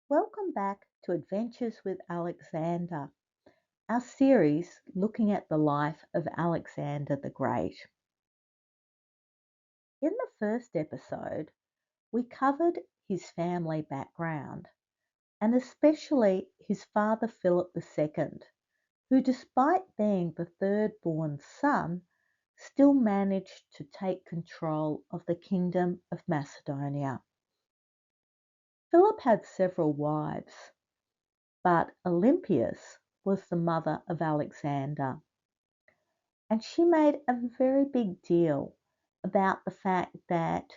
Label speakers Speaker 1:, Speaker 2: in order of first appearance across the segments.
Speaker 1: Welcome back to Adventures with Alexander, our series looking at the life of Alexander the Great. In the first episode, we covered his family background and especially his father Philip II, who, despite being the third born son, still managed to take control of the Kingdom of Macedonia. Philip had several wives, but Olympias was the mother of Alexander, and she made a very big deal about the fact that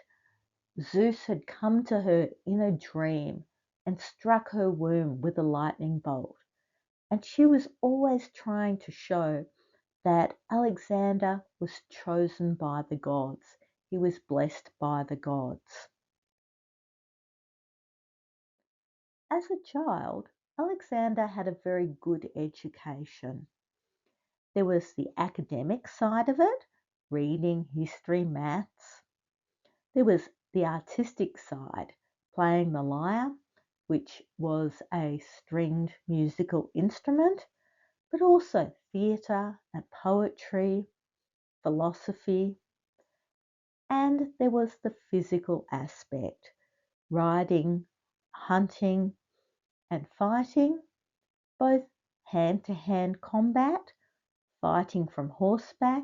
Speaker 1: Zeus had come to her in a dream and struck her womb with a lightning bolt. And she was always trying to show that Alexander was chosen by the gods. He was blessed by the gods. As a child, Alexander had a very good education. There was the academic side of it, reading, history, maths. There was the artistic side, playing the lyre, which was a stringed musical instrument, but also theatre and poetry, philosophy, and there was the physical aspect, riding, hunting, and fighting, both hand-to-hand combat, fighting from horseback,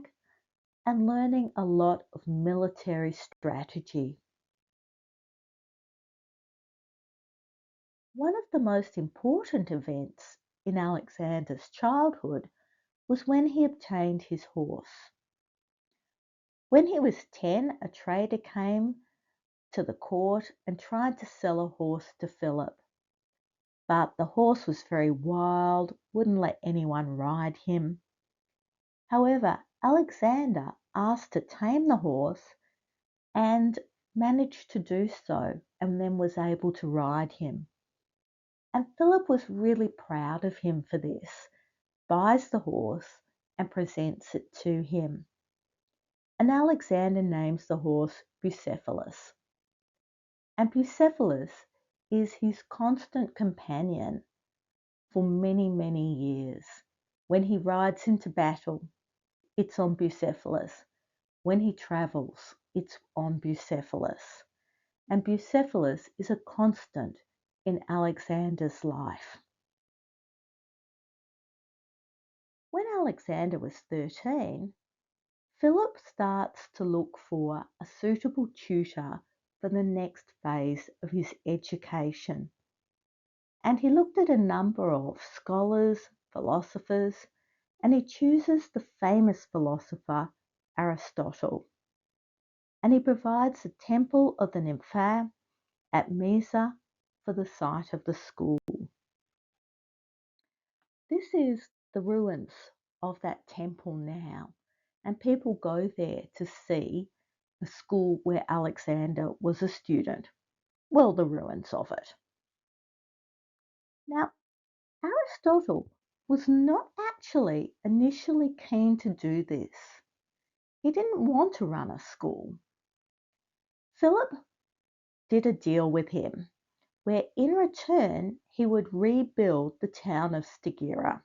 Speaker 1: and learning a lot of military strategy. One of the most important events in Alexander's childhood was when he obtained his horse. When he was 10, a trader came to the court and tried to sell a horse to Philip. But the horse was very wild, wouldn't let anyone ride him. However, Alexander asked to tame the horse and managed to do so, and then was able to ride him. And Philip was really proud of him for this, buys the horse and presents it to him. And Alexander names the horse Bucephalus. And Bucephalus is his constant companion for many, many years. When he rides into battle, it's on Bucephalus. When he travels, it's on Bucephalus. And Bucephalus is a constant in Alexander's life. When Alexander was 13, Philip starts to look for a suitable tutor for the next phase of his education. And he looked at a number of scholars, philosophers, and he chooses the famous philosopher Aristotle. And he provides the temple of the Nymphaea at Mysa for the site of the school. This is the ruins of that temple now, and people go there to see the school where Alexander was a student. Well, the ruins of it. Now, Aristotle was not actually initially keen to do this. He didn't want to run a school. Philip did a deal with him where in return he would rebuild the town of Stagira,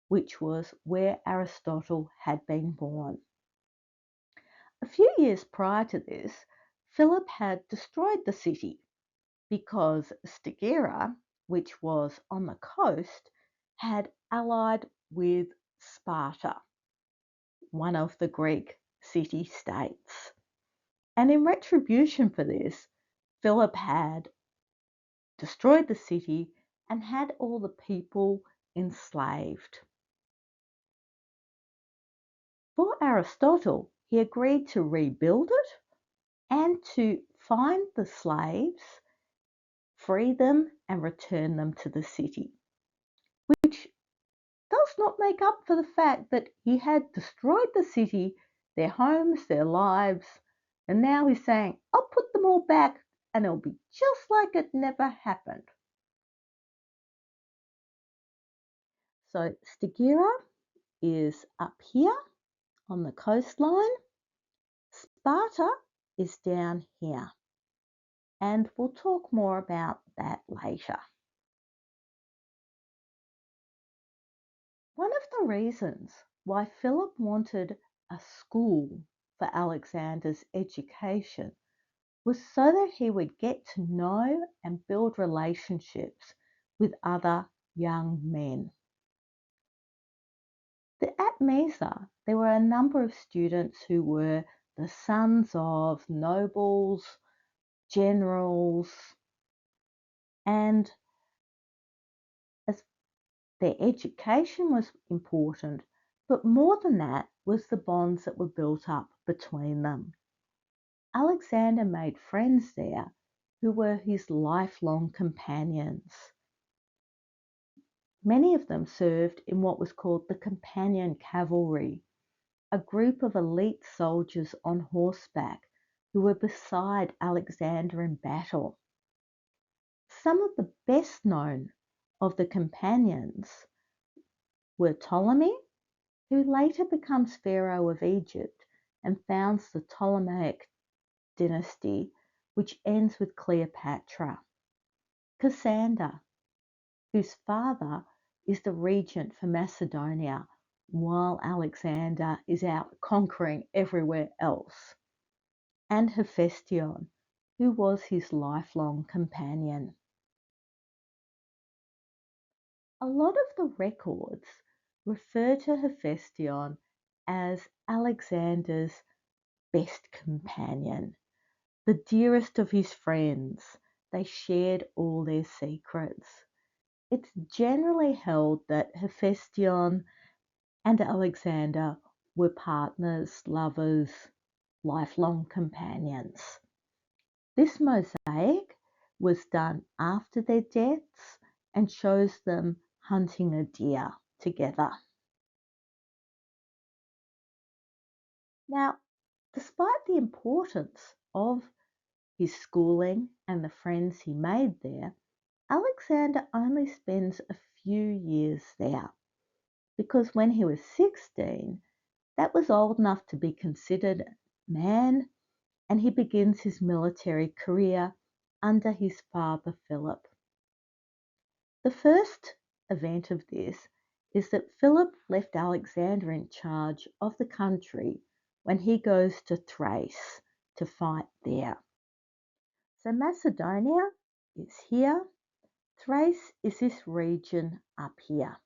Speaker 1: which was where Aristotle had been born. A few years prior to this, Philip had destroyed the city because Stagira, which was on the coast, had allied with Sparta, one of the Greek city-states. And in retribution for this, Philip had destroyed the city and had all the people enslaved. For Aristotle, he agreed to rebuild it and to find the slaves, free them, and return them to the city, which does not make up for the fact that he had destroyed the city, their homes, their lives, and now he's saying, I'll put them all back and it'll be just like it never happened. So Stagira is up here on the coastline. Sparta is down here. and we'll talk more about that later. One of the reasons why Philip wanted a school for Alexander's education was so that he would get to know and build relationships with other young men. At Mesa, there were a number of students who were the sons of nobles, generals, and as their education was important, but more than that was the bonds that were built up between them. Alexander made friends there who were his lifelong companions. Many of them served in what was called the Companion Cavalry, a group of elite soldiers on horseback who were beside Alexander in battle. Some of the best known of the companions were Ptolemy, who later becomes Pharaoh of Egypt and founds the Ptolemaic dynasty, which ends with Cleopatra. Cassander, whose father is the regent for Macedonia, while Alexander is out conquering everywhere else. And Hephaestion, who was his lifelong companion. A lot of the records refer to Hephaestion as Alexander's best companion, the dearest of his friends. They shared all their secrets. It's generally held that Hephaestion and Alexander were partners, lovers, lifelong companions. This mosaic was done after their deaths and shows them hunting a deer together. Now, despite the importance of his schooling and the friends he made there, Alexander only spends a few years there because when he was 16, that was old enough to be considered a man, and he begins his military career under his father Philip. The first event of this is that Philip left Alexander in charge of the country when he goes to Thrace to fight there. So Macedonia is here, Thrace is this region up here.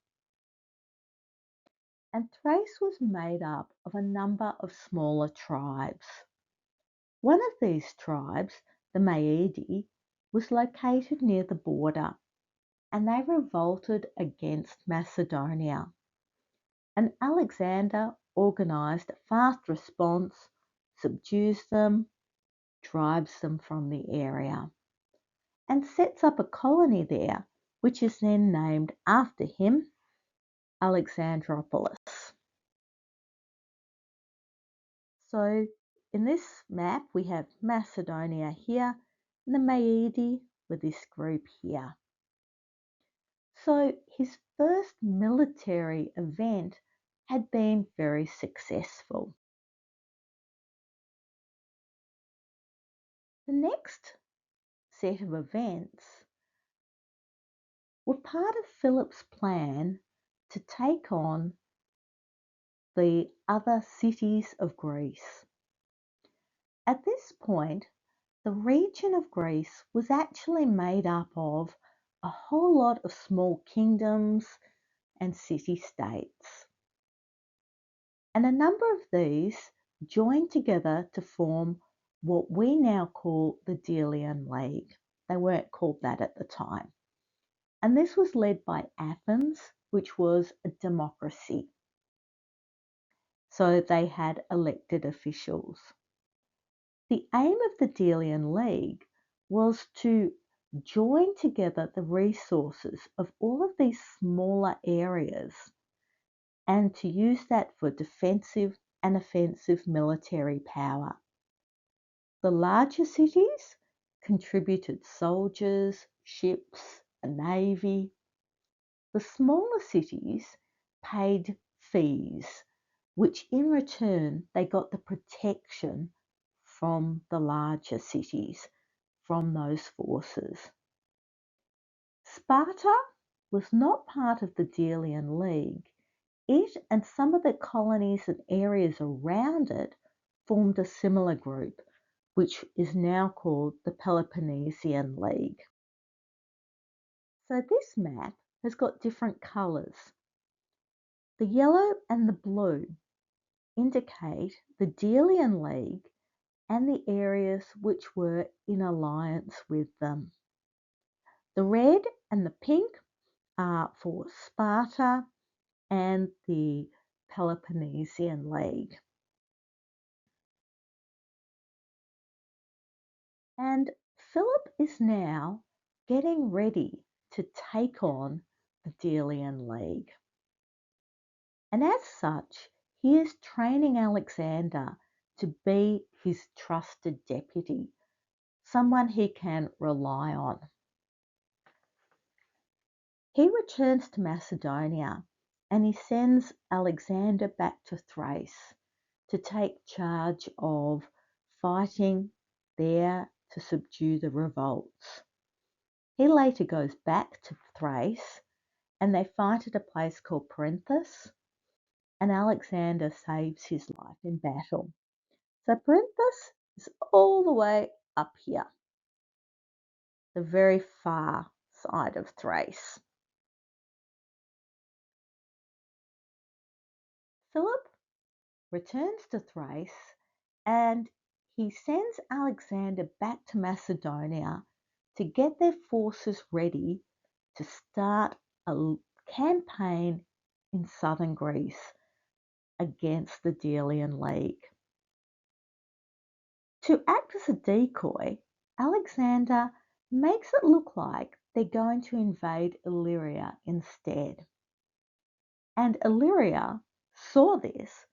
Speaker 1: And Thrace was made up of a number of smaller tribes. One of these tribes, the Maedi, was located near the border, and they revolted against Macedonia. And Alexander organised a fast response, subdues them, drives them from the area, and sets up a colony there, which is then named after him, Alexandropolis. So in this map, we have Macedonia here, and the Maedi with this group here. So his first military event had been very successful. The next set of events were part of Philip's plan to take on the other cities of Greece. At this point, the region of Greece was actually made up of a whole lot of small kingdoms and city-states. And a number of these joined together to form what we now call the Delian League. They weren't called that at the time. And this was led by Athens, which was a democracy. So they had elected officials. The aim of the Delian League was to join together the resources of all of these smaller areas and to use that for defensive and offensive military power. The larger cities contributed soldiers, ships, a navy. The smaller cities paid fees, which in return they got the protection from the larger cities from those forces. Sparta was not part of the Delian League. It and some of the colonies and areas around it formed a similar group, which is now called the Peloponnesian League. So this map has got different colours. The yellow and the blue indicate the Delian League and the areas which were in alliance with them. The red and the pink are for Sparta and the Peloponnesian League. And Philip is now getting ready to take on the Delian League. And as such, he is training Alexander to be his trusted deputy, someone he can rely on. He returns to Macedonia and he sends Alexander back to Thrace to take charge of fighting there to subdue the revolts. He later goes back to Thrace and they fight at a place called Perinthus, and Alexander saves his life in battle. So Perinthus is all the way up here, the very far side of Thrace. Philip returns to Thrace and he sends Alexander back to Macedonia to get their forces ready to start a campaign in southern Greece against the Delian League. To act as a decoy, Alexander makes it look like they're going to invade Illyria instead. And Illyria saw this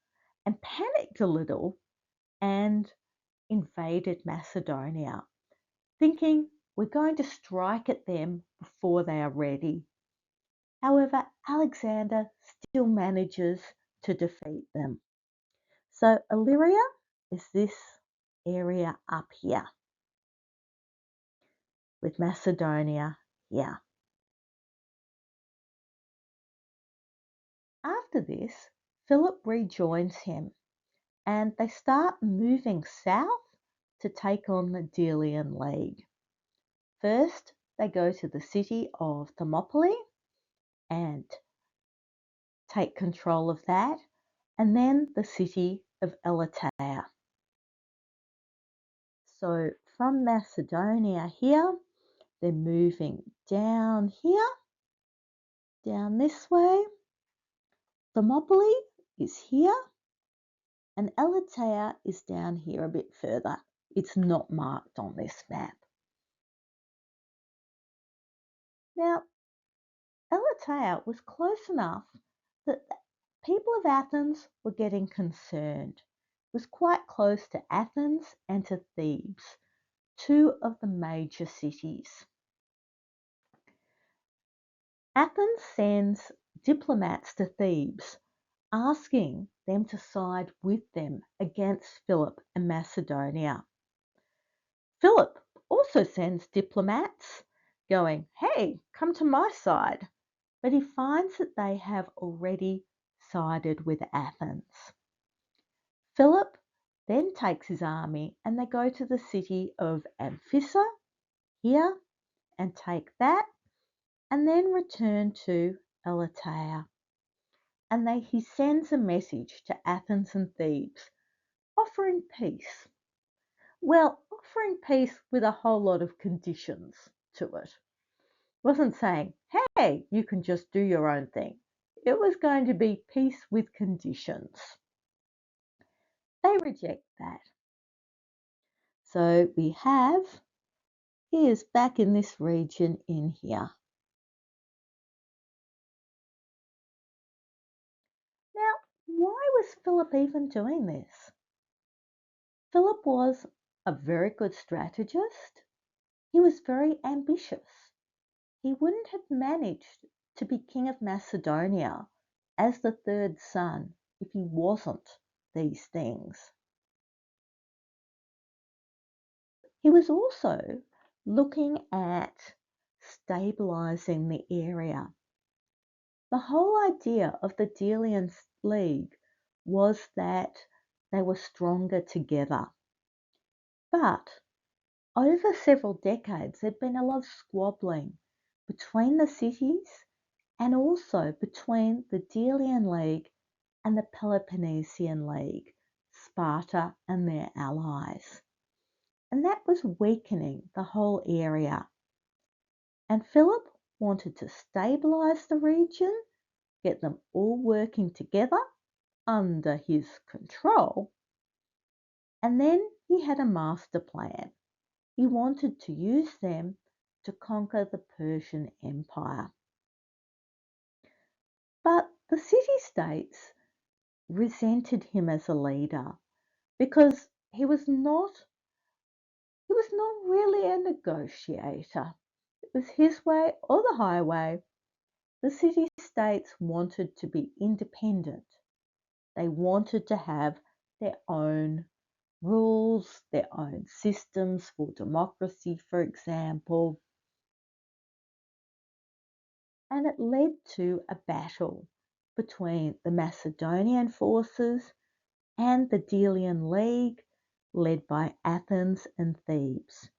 Speaker 1: and panicked a little and invaded Macedonia, thinking we're going to strike at them before they are ready. However, Alexander still manages to defeat them. So Illyria is this area up here, with Macedonia here. After this, Philip rejoins him and they start moving south to take on the Delian League. First, they go to the city of Thermopylae and take control of that, and then the city of Elatea. So from Macedonia here, they're moving down here, down this way. Thermopylae is here, and Elatea is down here a bit further. It's not marked on this map. Now, Elatea was close enough that the people of Athens were getting concerned. It was quite close to Athens and to Thebes, two of the major cities. Athens sends diplomats to Thebes, asking them to side with them against Philip and Macedonia. Philip also sends diplomats going, hey, come to my side. But he finds that they have already sided with Athens. Philip then takes his army and they go to the city of Amphissa here and take that, and then return to Elatea. And he sends a message to Athens and Thebes offering peace. Well, offering peace with a whole lot of conditions to it. Wasn't saying, hey, you can just do your own thing. It was going to be peace with conditions. They reject that. So we have, he is back in this region in here. Now, why was Philip even doing this? Philip was a very good strategist. He was very ambitious. He wouldn't have managed to be king of Macedonia as the third son if he wasn't these things. He was also looking at stabilizing the area. The whole idea of the Delian League was that they were stronger together. But over several decades, there'd been a lot of squabbling between the cities and also between the Delian League and the Peloponnesian League, Sparta and their allies. And that was weakening the whole area. And Philip wanted to stabilise the region, get them all working together under his control, and then he had a master plan. He wanted to use them to conquer the Persian Empire. But the city-states resented him as a leader because he was not really a negotiator. It was his way or the highway. The city-states wanted to be independent. They wanted to have their own rules, their own systems for democracy, for example. And it led to a battle between the Macedonian forces and the Delian League, led by Athens and Thebes.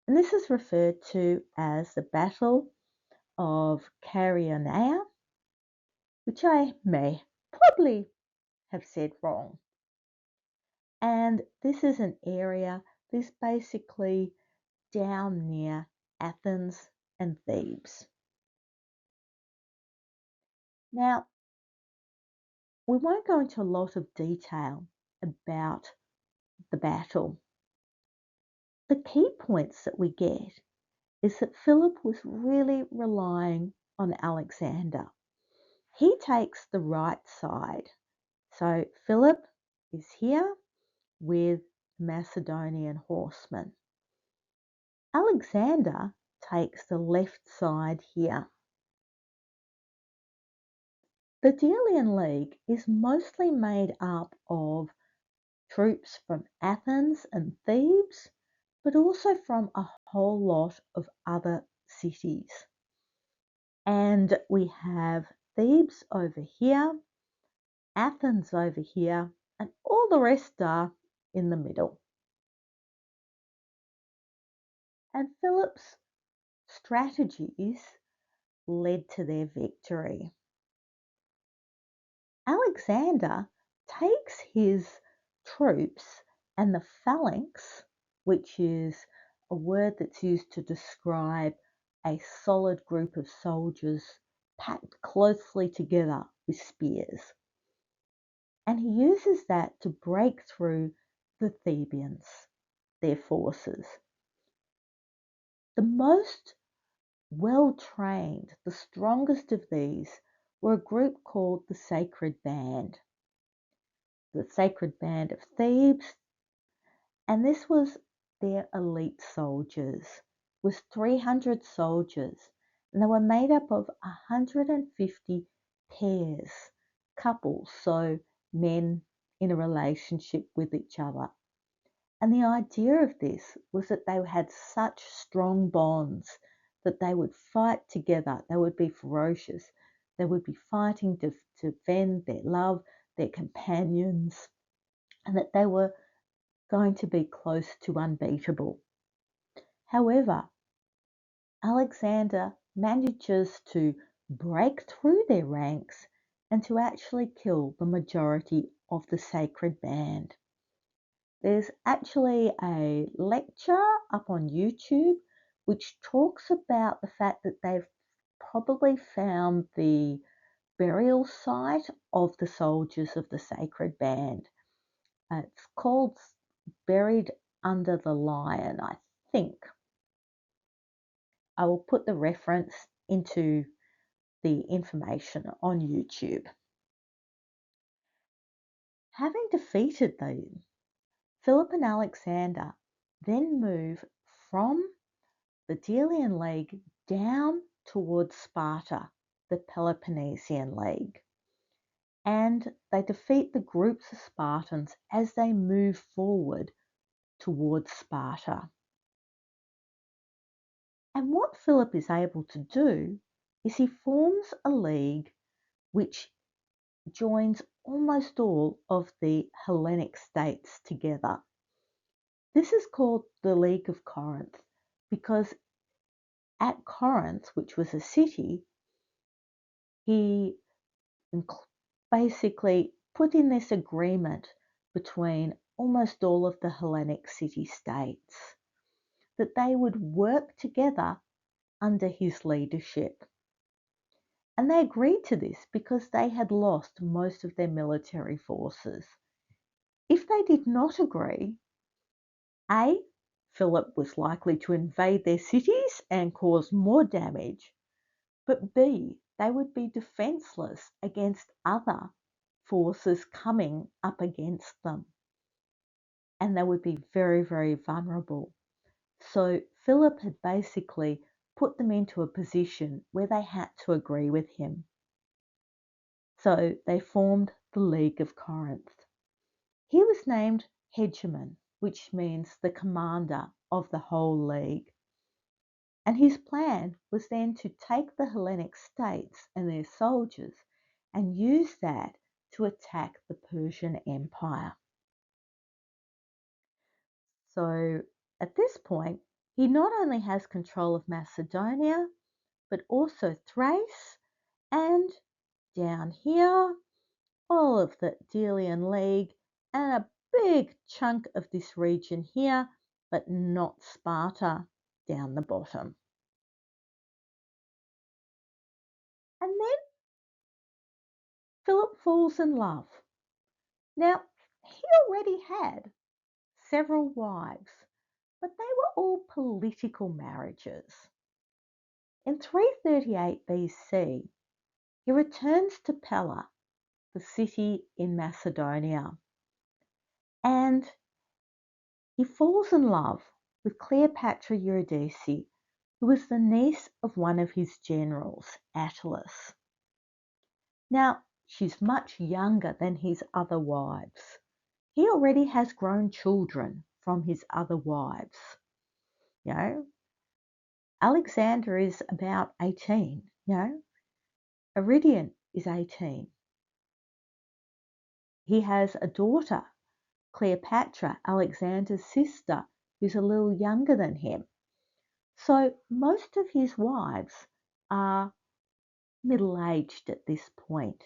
Speaker 1: And this is referred to as the Battle of Chaeronea, which I may probably have said wrong. And this is an area that's basically down near Athens and Thebes. Now, we won't go into a lot of detail about the battle. The key points that we get is that Philip was really relying on Alexander. He takes the right side. So Philip is here with Macedonian horsemen. Alexander takes the left side here. The Delian League is mostly made up of troops from Athens and Thebes, but also from a whole lot of other cities. And we have Thebes over here, Athens over here, and all the rest are in the middle. And Philip's strategies led to their victory. Alexander takes his troops and the phalanx, which is a word that's used to describe a solid group of soldiers packed closely together with spears. And he uses that to break through the Thebans, their forces. The most well-trained, the strongest of these, were a group called the Sacred Band. The Sacred Band of Thebes, and this was their elite soldiers, with 300 soldiers, and they were made up of 150 pairs, couples, so men in a relationship with each other. And the idea of this was that they had such strong bonds that they would fight together, they would be ferocious, they would be fighting to defend their love, their companions, and that they were going to be close to unbeatable. However, Alexander manages to break through their ranks and to actually kill the majority of the Sacred Band. There's actually a lecture up on YouTube which talks about the fact that they've probably found the burial site of the soldiers of the Sacred Band. It's called Buried Under the Lion, I think. I will put the reference into the information on YouTube. Having defeated them, Philip and Alexander then move from the Delian League down towards Sparta, the Peloponnesian League. And they defeat the groups of Spartans as they move forward towards Sparta. And what Philip is able to do is he forms a league which joins almost all of the Hellenic states together. This is called the League of Corinth because at Corinth, which was a city, he basically put in this agreement between almost all of the Hellenic city-states that they would work together under his leadership. And they agreed to this because they had lost most of their military forces. If they did not agree, A, Philip was likely to invade their cities and cause more damage, but B, they would be defenseless against other forces coming up against them. And they would be very, very vulnerable. So Philip had basically put them into a position where they had to agree with him. So they formed the League of Corinth. He was named Hegemon, which means the commander of the whole league. And his plan was then to take the Hellenic states and their soldiers and use that to attack the Persian Empire. So at this point, he not only has control of Macedonia, but also Thrace and down here, all of the Delian League and a big chunk of this region here, but not Sparta down the bottom. And then Philip falls in love. Now, he already had several wives, but they were all political marriages. In 338 BC, he returns to Pella, the city in Macedonia, and he falls in love with Cleopatra Eurydice, who was the niece of one of his generals, Attalus. Now, she's much younger than his other wives. He already has grown children from his other wives. You know, Alexander is about 18, Aridian is 18. He has a daughter, Cleopatra, Alexander's sister, who's a little younger than him. So most of his wives are middle-aged at this point.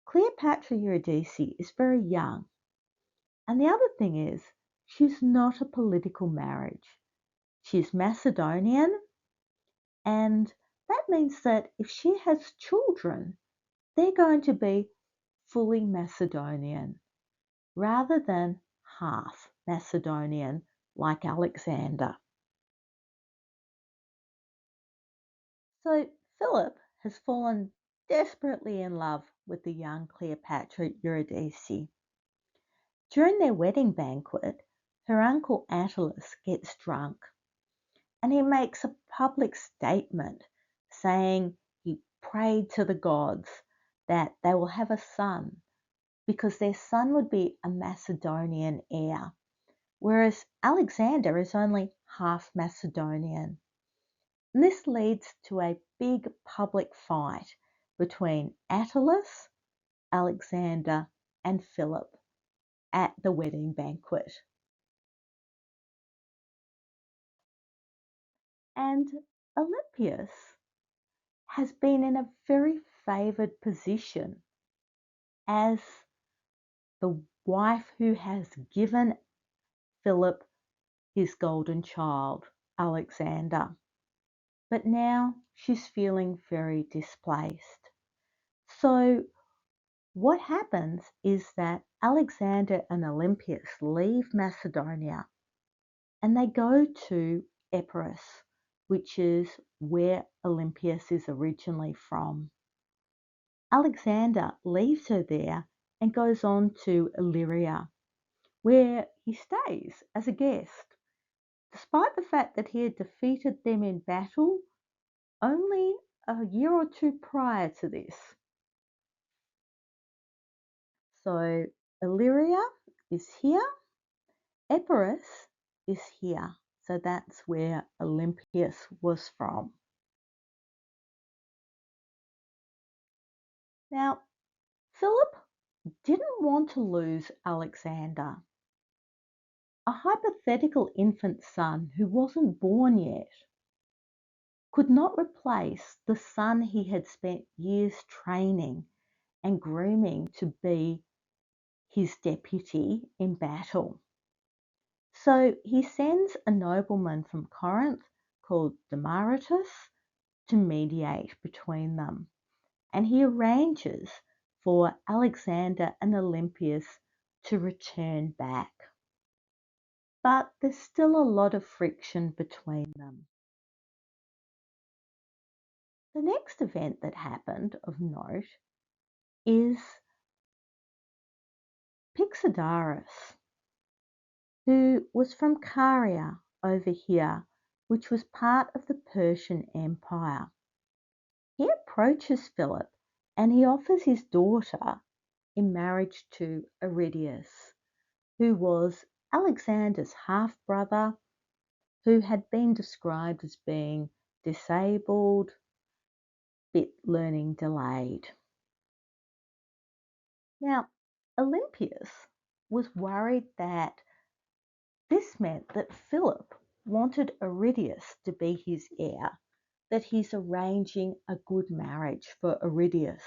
Speaker 1: Cleopatra Eurydice is very young. And the other thing is, she's not a political marriage. She's Macedonian, and that means that if she has children, they're going to be fully Macedonian rather than half Macedonian like Alexander. So Philip has fallen desperately in love with the young Cleopatra Eurydice. During their wedding banquet, her uncle Attalus gets drunk and he makes a public statement saying he prayed to the gods that they will have a son because their son would be a Macedonian heir, whereas Alexander is only half Macedonian. And this leads to a big public fight between Attalus, Alexander, and Philip at the wedding banquet. And Olympias has been in a very favoured position as the wife who has given Philip his golden child, Alexander. But now she's feeling very displaced. So what happens is that Alexander and Olympias leave Macedonia and they go to Epirus, which is where Olympias is originally from. Alexander leaves her there and goes on to Illyria, where he stays as a guest, despite the fact that he had defeated them in battle only a year or two prior to this. So Illyria is here, Epirus is here. So that's where Olympias was from. Now, Philip didn't want to lose Alexander, a hypothetical infant son who wasn't born yet. Could not replace the son he had spent years training and grooming to be his deputy in battle. So he sends a nobleman from Corinth called Demaratus to mediate between them, and he arranges for Alexander and Olympias to return back. But there's still a lot of friction between them. The next event that happened of note is Pixodarus, who was from Caria over here, which was part of the Persian Empire. He approaches Philip and he offers his daughter in marriage to Aridius, who was Alexander's half brother, who had been described as being disabled, bit learning delayed. Now, Olympias was worried that this meant that Philip wanted Aridius to be his heir, that he's arranging a good marriage for Aridius,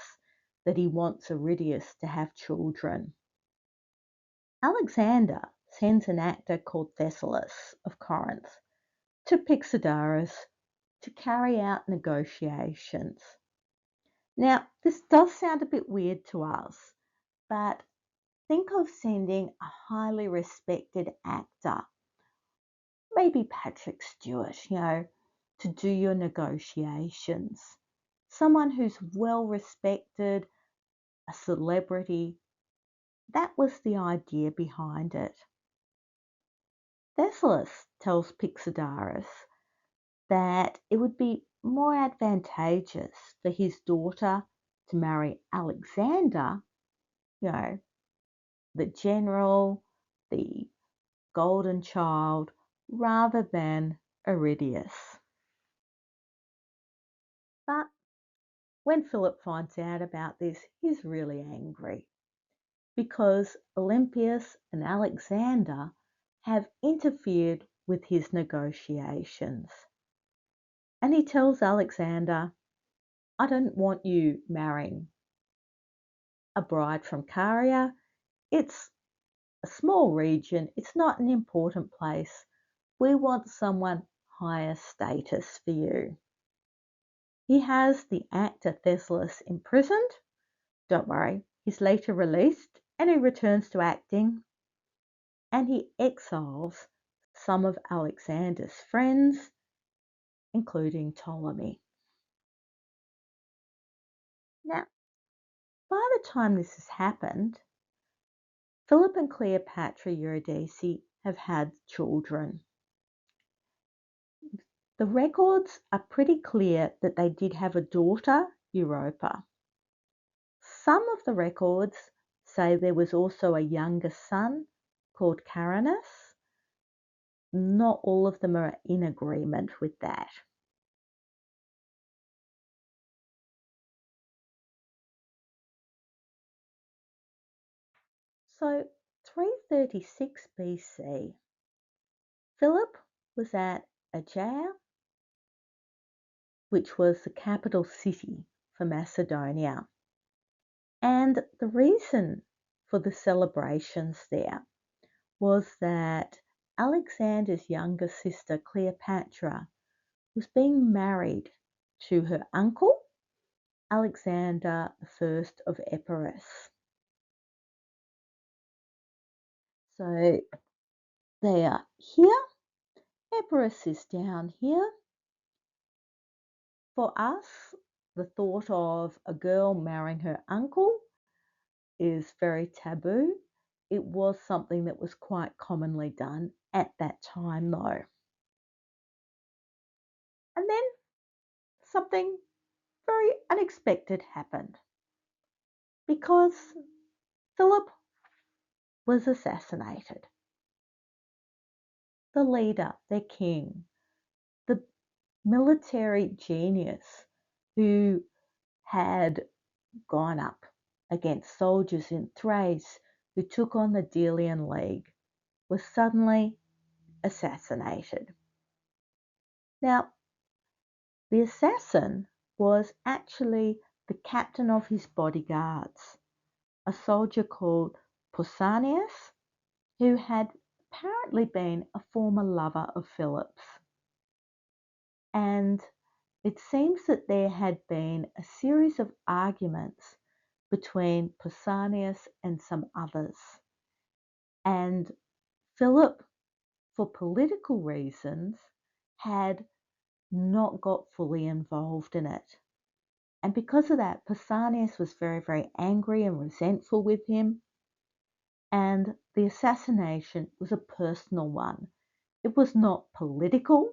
Speaker 1: that he wants Aridius to have children. Alexander sends an actor called Thessalus of Corinth to Pixodarus to carry out negotiations. Now, this does sound a bit weird to us, but think of sending a highly respected actor, maybe Patrick Stewart, to do your negotiations. Someone who's well respected, a celebrity. That was the idea behind it. Thessalus tells Pixodarus that it would be more advantageous for his daughter to marry Alexander, the general, the golden child, rather than Aridius. But when Philip finds out about this, he's really angry because Olympias and Alexander have interfered with his negotiations. And he tells Alexander, I don't want you marrying a bride from Caria. It's a small region, it's not an important place. We want someone higher status for you. He has the actor Thessalus imprisoned. Don't worry, he's later released and he returns to acting. And he exiles some of Alexander's friends, including Ptolemy. Now, by the time this has happened, Philip and Cleopatra Eurydice have had children. The records are pretty clear that they did have a daughter, Europa. Some of the records say there was also a younger son called Carinus. Not all of them are in agreement with that. So 336 BC, Philip was at Achaia, which was the capital city for Macedonia. And the reason for the celebrations there was that Alexander's younger sister Cleopatra was being married to her uncle, Alexander I of Epirus. So they are here, Epirus is down here. For us, the thought of a girl marrying her uncle is very taboo. It was something that was quite commonly done at that time, though. And then something very unexpected happened because Philip was assassinated. the leader, their king, the military genius who had gone up against soldiers in Thrace who took on the Delian League, was suddenly assassinated. Now, the assassin was actually the captain of his bodyguards, a soldier called Pausanias, who had apparently been a former lover of Philip's. And it seems that there had been a series of arguments between Pausanias and some others. And Philip, for political reasons, had not got fully involved in it. And because of that, Pausanias was very, very angry and resentful with him. And the assassination was a personal one. It was not political.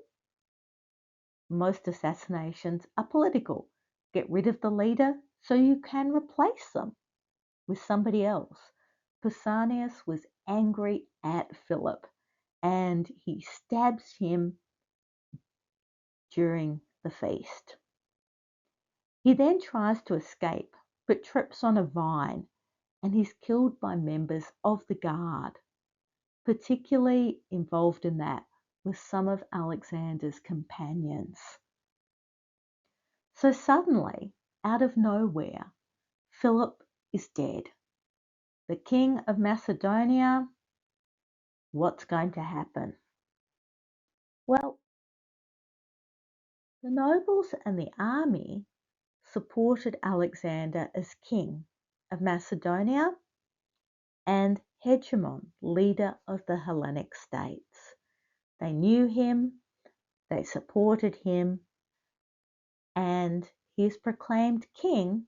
Speaker 1: Most assassinations are political. Get rid of the leader so you can replace them with somebody else. Pausanias was angry at Philip and he stabs him during the feast. He then tries to escape but trips on a vine and he's killed by members of the guard. Particularly involved in that were some of Alexander's companions. So suddenly, out of nowhere, Philip is dead. The king of Macedonia, what's going to happen? Well, the nobles and the army supported Alexander as king of Macedonia and hegemon, leader of the Hellenic states. They knew him, they supported him, and he is proclaimed king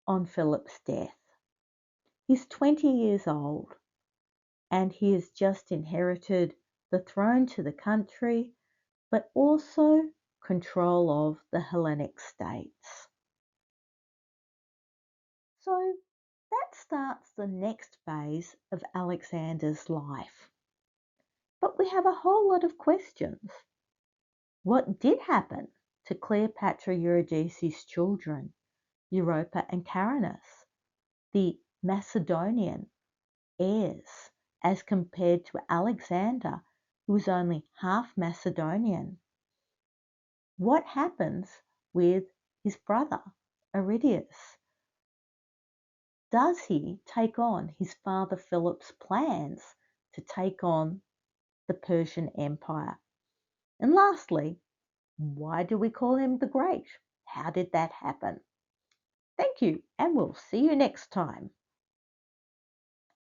Speaker 1: on Philip's death. He's 20 years old and he has just inherited the throne to the country, but also control of the Hellenic states. So that starts the next phase of Alexander's life. But we have a whole lot of questions. What did happen to Cleopatra Eurydice's children, Europa and Caranus, the Macedonian heirs, as compared to Alexander, who was only half Macedonian? What happens with his brother, Aridaeus? Does he take on his father Philip's plans to take on the Persian Empire? And lastly, why do we call him the Great? How did that happen? Thank you, and we'll see you next time.